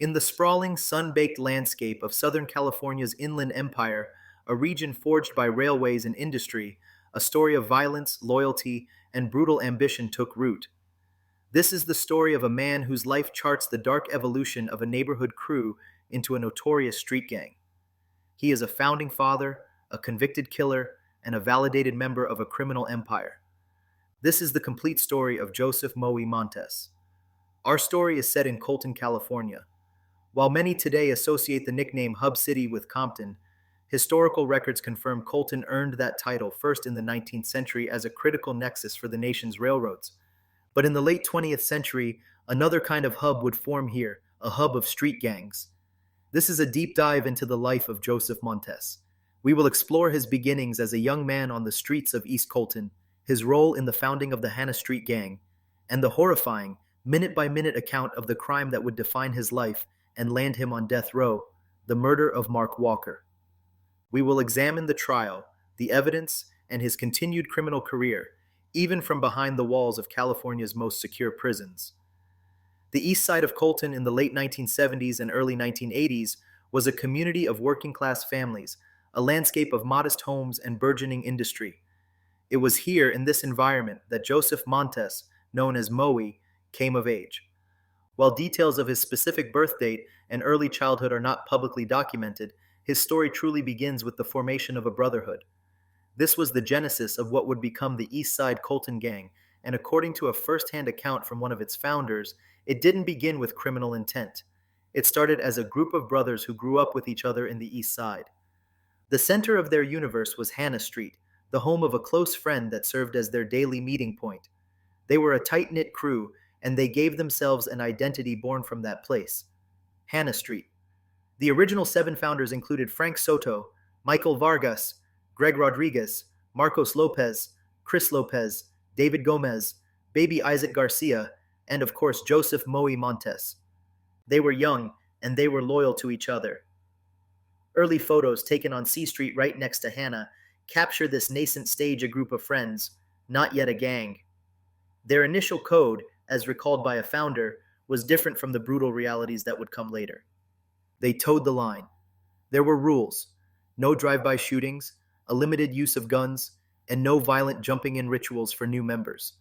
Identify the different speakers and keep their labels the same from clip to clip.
Speaker 1: In the sprawling, sun-baked landscape of Southern California's Inland Empire, a region forged by railways and industry, a story of violence, loyalty, and brutal ambition took root. This is the story of a man whose life charts the dark evolution of a neighborhood crew into a notorious street gang. He is a founding father, a convicted killer, and a validated member of a criminal empire. This is the complete story of Joseph Manuel Montes. Our story is set in Colton, California. While many today associate the nickname Hub City with Compton, historical records confirm Colton earned that title first in the 19th century as a critical nexus for the nation's railroads. But in the late 20th century, another kind of hub would form here, a hub of street gangs. This is a deep dive into the life of Joseph Montes. We will explore his beginnings as a young man on the streets of East Colton, his role in the founding of the Hannah Street Gang, and the horrifying, minute-by-minute account of the crime that would define his life and land him on death row, the murder of Mark Walker. We will examine the trial, the evidence, and his continued criminal career, even from behind the walls of California's most secure prisons. The east side of Colton in the late 1970s and early 1980s was a community of working-class families, a landscape of modest homes and burgeoning industry. It was here, in this environment, that Joseph Montes, known as Moe, came of age. While details of his specific birth date and early childhood are not publicly documented, his story truly begins with the formation of a brotherhood. This was the genesis of what would become the East Side Colton Gang, and according to a first-hand account from one of its founders, it didn't begin with criminal intent. It started as a group of brothers who grew up with each other in the East Side. The center of their universe was Hannah Street, the home of a close friend that served as their daily meeting point. They were a tight-knit crew, and they gave themselves an identity born from that place: Hannah Street. The original 7 founders included Frank Soto, Michael Vargas, Greg Rodriguez, Marcos Lopez, Chris Lopez, David Gomez, Baby Isaac Garcia, and of course Joseph Manuel Montes. They were young, and they were loyal to each other. Early photos taken on C Street right next to Hannah capture this nascent stage a group of friends, not yet a gang. Their initial code, as recalled by a founder, was different from the brutal realities that would come later. They towed the line. There were rules: no drive-by shootings, a limited use of guns, and no violent jumping-in rituals for new members.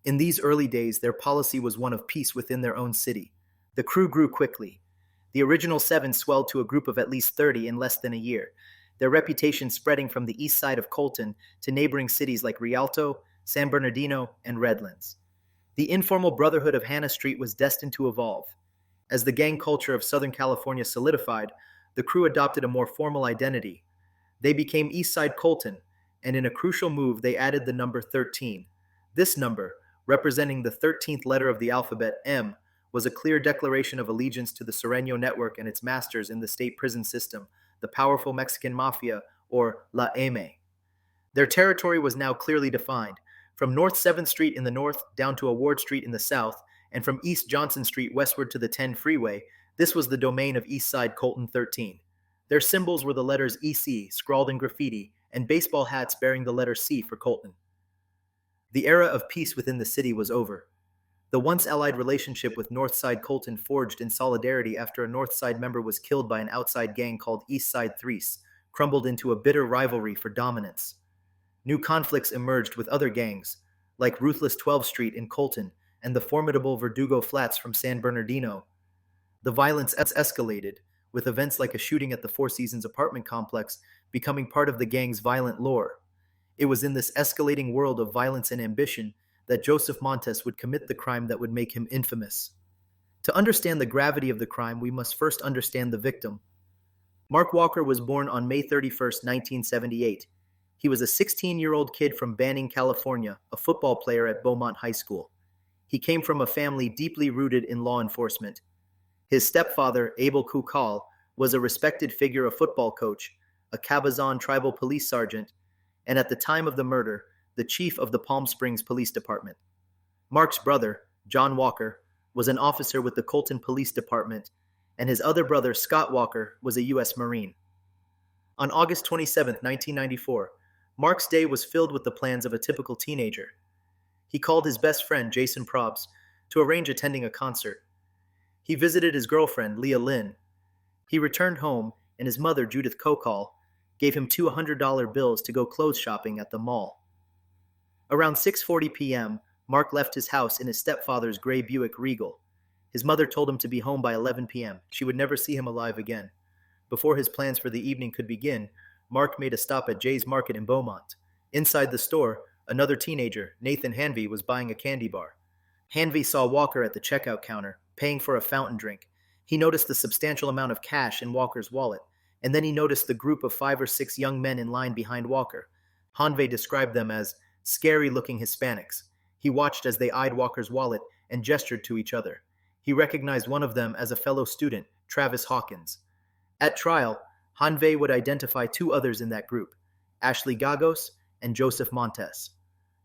Speaker 1: In these early days, their policy was one of peace within their own city. The crew grew quickly. The original 7 swelled to a group of at least 30 in less than a year, their reputation spreading from the east side of Colton to neighboring cities like Rialto, San Bernardino, and Redlands. The informal brotherhood of Hannah Street was destined to evolve. As the gang culture of Southern California solidified, the crew adopted a more formal identity. They became East Side Colton, and in a crucial move, they added the number 13. This number, representing the 13th letter of the alphabet, M, was a clear declaration of allegiance to the Sereno network and its masters in the state prison system, the powerful Mexican mafia, or La M. Their territory was now clearly defined, from North 7th Street in the north down to Award Street in the south, and from East Johnson Street westward to the 10 freeway. This was the domain of East Side Colton 13. Their symbols were the letters EC, scrawled in graffiti, and baseball hats bearing the letter C for Colton. The era of peace within the city was over. The once allied relationship with North Side Colton forged in solidarity after a North Side member was killed by an outside gang called East Side Threes, crumbled into a bitter rivalry for dominance. New conflicts emerged with other gangs, like Ruthless 12th Street in Colton and the formidable Verdugo Flats from San Bernardino. The violence escalated, with events like a shooting at the Four Seasons apartment complex becoming part of the gang's violent lore. It was in this escalating world of violence and ambition that Joseph Montes would commit the crime that would make him infamous. To understand the gravity of the crime, we must first understand the victim. Mark Walker was born on May 31st, 1978. He was a 16-year-old kid from Banning, California, a football player at Beaumont High School. He came from a family deeply rooted in law enforcement. His stepfather, Abel Kukal, was a respected figure, a football coach, a Cabazon tribal police sergeant, and at the time of the murder, the chief of the Palm Springs Police Department. Mark's brother, John Walker, was an officer with the Colton Police Department, and his other brother, Scott Walker, was a U.S. Marine. On August 27, 1994, Mark's day was filled with the plans of a typical teenager. He called his best friend, Jason Probst, to arrange attending a concert. He visited his girlfriend, Leah Lynn. He returned home, and his mother, Judith Kokal, gave him two $100 bills to go clothes shopping at the mall. Around 6:40 p.m., Mark left his house in his stepfather's gray Buick Regal. His mother told him to be home by 11 p.m. She would never see him alive again. Before his plans for the evening could begin, Mark made a stop at Jay's Market in Beaumont. Inside the store, another teenager, Nathan Hanvey, was buying a candy bar. Hanvey saw Walker at the checkout counter, paying for a fountain drink. He noticed the substantial amount of cash in Walker's wallet, and then he noticed the group of 5 or 6 young men in line behind Walker. Hanvey described them as scary-looking Hispanics. He watched as they eyed Walker's wallet and gestured to each other. He recognized one of them as a fellow student, Travis Hawkins. At trial, Hanvey would identify two others in that group, Ashley Gagos and Joseph Montes.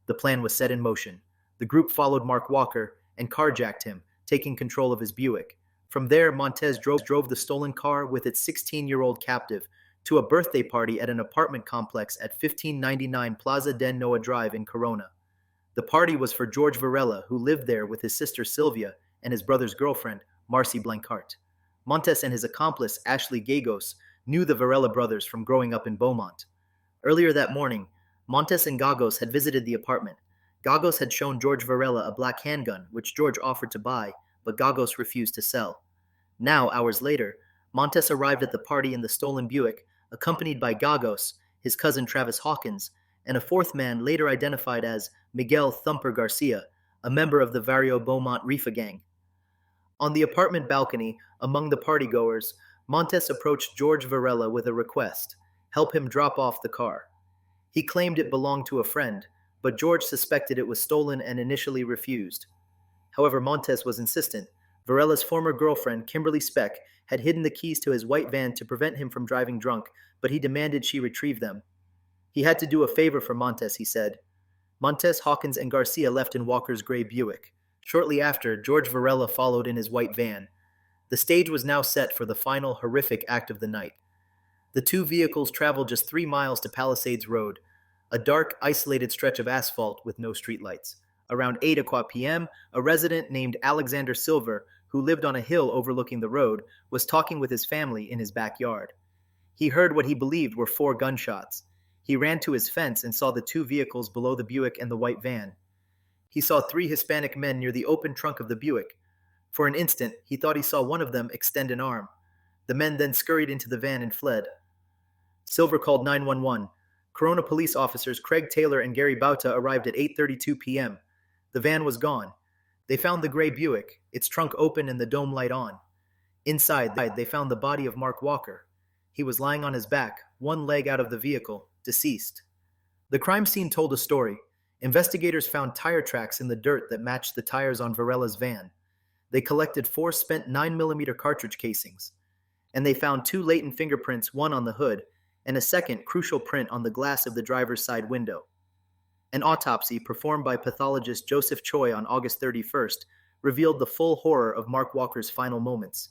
Speaker 1: The plan was set in motion. The group followed Mark Walker and carjacked him, taking control of his Buick. From there, Montes drove the stolen car with its 16-year-old captive to a birthday party at an apartment complex at 1599 Plaza den Noah Drive in Corona. The party was for George Varela, who lived there with his sister Sylvia and his brother's girlfriend, Marcy Blancart. Montes and his accomplice, Ashley Gagos, knew the Varela brothers from growing up in Beaumont. Earlier that morning, Montes and Gagos had visited the apartment. Gagos had shown George Varela a black handgun, which George offered to buy, but Gagos refused to sell. Now, hours later, Montes arrived at the party in the stolen Buick, accompanied by Gagos, his cousin Travis Hawkins, and a fourth man later identified as Miguel Thumper Garcia, a member of the Barrio Beaumont Rifa gang. On the apartment balcony, among the partygoers, Montes approached George Varela with a request: help him drop off the car. He claimed it belonged to a friend, but George suspected it was stolen and initially refused. However, Montes was insistent. Varela's former girlfriend, Kimberly Speck, had hidden the keys to his white van to prevent him from driving drunk, but he demanded she retrieve them. He had to do a favor for Montes, he said. Montes, Hawkins, and Garcia left in Walker's gray Buick. Shortly after, George Varela followed in his white van. The stage was now set for the final horrific act of the night. The two vehicles traveled just 3 miles to Palisades Road, a dark, isolated stretch of asphalt with no streetlights. Around 8 o'clock p.m., a resident named Alexander Silver, who lived on a hill overlooking the road, was talking with his family in his backyard. He heard what he believed were 4 gunshots. He ran to his fence and saw the 2 vehicles below the Buick and the white van. He saw 3 Hispanic men near the open trunk of the Buick. For an instant, he thought he saw one of them extend an arm. The men then scurried into the van and fled. Silver called 911. Corona police officers Craig Taylor and Gary Bauta arrived at 8:32 p.m. The van was gone. They found the gray Buick, its trunk open and the dome light on. Inside, they found the body of Mark Walker. He was lying on his back, one leg out of the vehicle, deceased. The crime scene told a story. Investigators found tire tracks in the dirt that matched the tires on Varela's van. They collected 4 spent 9mm cartridge casings. And they found 2 latent fingerprints, one on the hood, and a second crucial print on the glass of the driver's side window. An autopsy performed by pathologist Joseph Choi on August 31st revealed the full horror of Mark Walker's final moments.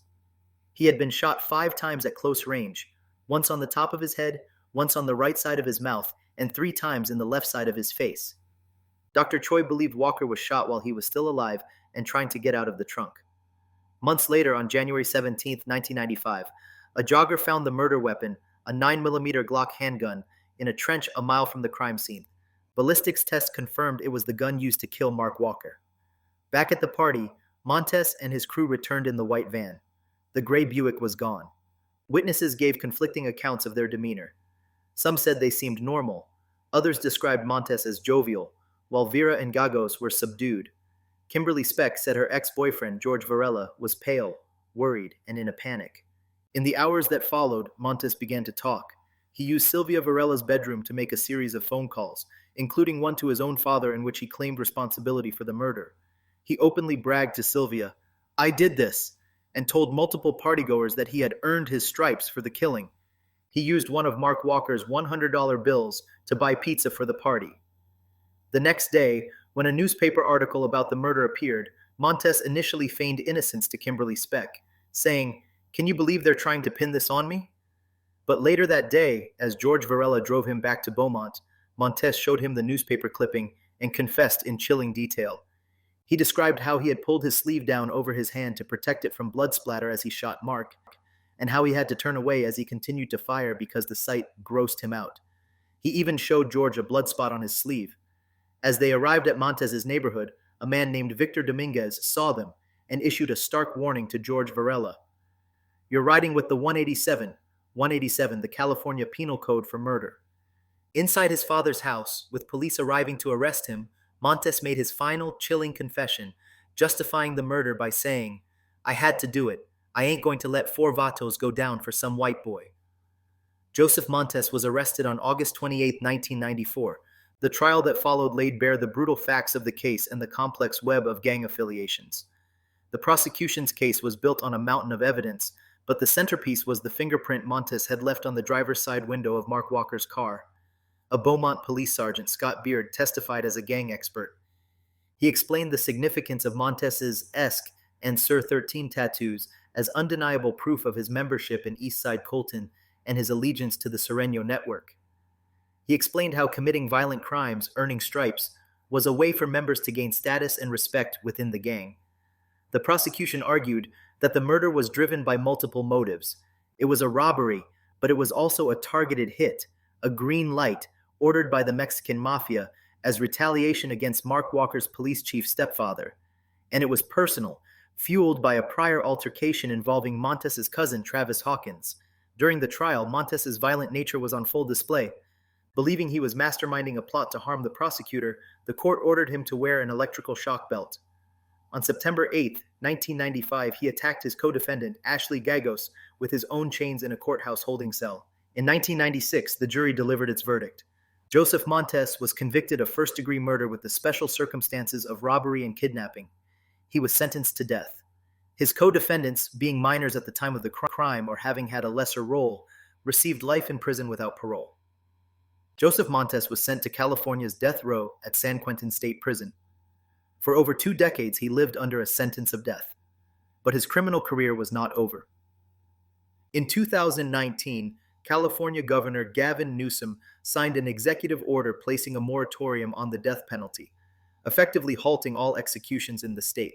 Speaker 1: He had been shot 5 times at close range, once on the top of his head, once on the right side of his mouth, and 3 times in the left side of his face. Dr. Choi believed Walker was shot while he was still alive and trying to get out of the trunk. Months later, on January 17, 1995, a jogger found the murder weapon, a 9mm Glock handgun, in a trench a mile from the crime scene. Ballistics tests confirmed it was the gun used to kill Mark Walker. Back at the party, Montes and his crew returned in the white van. The gray Buick was gone. Witnesses gave conflicting accounts of their demeanor. Some said they seemed normal. Others described Montes as jovial, while Vera and Gagos were subdued. Kimberly Speck said her ex-boyfriend, George Varela, was pale, worried, and in a panic. In the hours that followed, Montes began to talk. He used Sylvia Varela's bedroom to make a series of phone calls, including one to his own father in which he claimed responsibility for the murder. He openly bragged to Sylvia, "I did this," and told multiple partygoers that he had earned his stripes for the killing. He used one of Mark Walker's $100 bills to buy pizza for the party. The next day, when a newspaper article about the murder appeared, Montes initially feigned innocence to Kimberly Speck, saying, "Can you believe they're trying to pin this on me?" But later that day, as George Varela drove him back to Beaumont, Montes showed him the newspaper clipping and confessed in chilling detail. He described how he had pulled his sleeve down over his hand to protect it from blood splatter as he shot Mark, and how he had to turn away as he continued to fire because the sight grossed him out. He even showed George a blood spot on his sleeve. As they arrived at Montes's neighborhood, a man named Victor Dominguez saw them and issued a stark warning to George Varela. "You're riding with the 187, the California Penal Code for murder." Inside his father's house, with police arriving to arrest him, Montes made his final, chilling confession, justifying the murder by saying, "I had to do it. I ain't going to let 4 vatos go down for some white boy." Joseph Montes was arrested on August 28, 1994. The trial that followed laid bare the brutal facts of the case and the complex web of gang affiliations. The prosecution's case was built on a mountain of evidence, but the centerpiece was the fingerprint Montes had left on the driver's side window of Mark Walker's car. A Beaumont police sergeant, Scott Beard, testified as a gang expert. He explained the significance of Montes's ESC and Sir 13 tattoos as undeniable proof of his membership in East Side Colton and his allegiance to the Sereno network. He explained how committing violent crimes, earning stripes, was a way for members to gain status and respect within the gang. The prosecution argued that the murder was driven by multiple motives. It was a robbery, but it was also a targeted hit, a green light, ordered by the Mexican mafia as retaliation against Mark Walker's police chief stepfather. And it was personal, fueled by a prior altercation involving Montes's cousin Travis Hawkins. During the trial, Montes's violent nature was on full display. Believing he was masterminding a plot to harm the prosecutor, the court ordered him to wear an electrical shock belt. On September 8, 1995, he attacked his co-defendant, Ashley Gagos, with his own chains in a courthouse holding cell. In 1996, the jury delivered its verdict. Joseph Montes was convicted of first-degree murder with the special circumstances of robbery and kidnapping. He was sentenced to death. His co-defendants, being minors at the time of the crime or having had a lesser role, received life in prison without parole. Joseph Montes was sent to California's death row at San Quentin State Prison. For over 2 decades, he lived under a sentence of death. But his criminal career was not over. In 2019, California Governor Gavin Newsom signed an executive order placing a moratorium on the death penalty, effectively halting all executions in the state.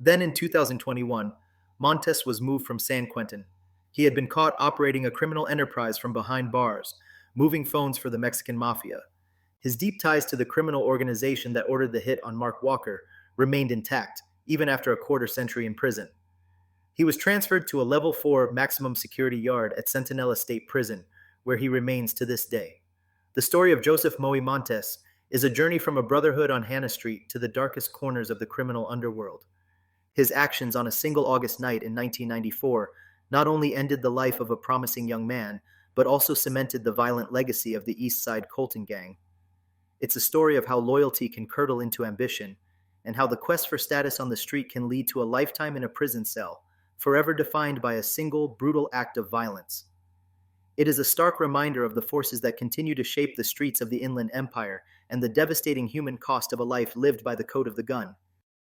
Speaker 1: Then in 2021, Montes was moved from San Quentin. He had been caught operating a criminal enterprise from behind bars, moving phones for the Mexican mafia. His deep ties to the criminal organization that ordered the hit on Mark Walker remained intact, even after a quarter-century in prison. He was transferred to a level 4 maximum security yard at Centinela State Prison, where he remains to this day. The story of Joseph Manuel Montes is a journey from a brotherhood on Hannah Street to the darkest corners of the criminal underworld. His actions on a single August night in 1994 not only ended the life of a promising young man, but also cemented the violent legacy of the East Side Colton gang. It's a story of how loyalty can curdle into ambition, and how the quest for status on the street can lead to a lifetime in a prison cell, forever defined by a single, brutal act of violence. It is a stark reminder of the forces that continue to shape the streets of the Inland Empire and the devastating human cost of a life lived by the code of the gun.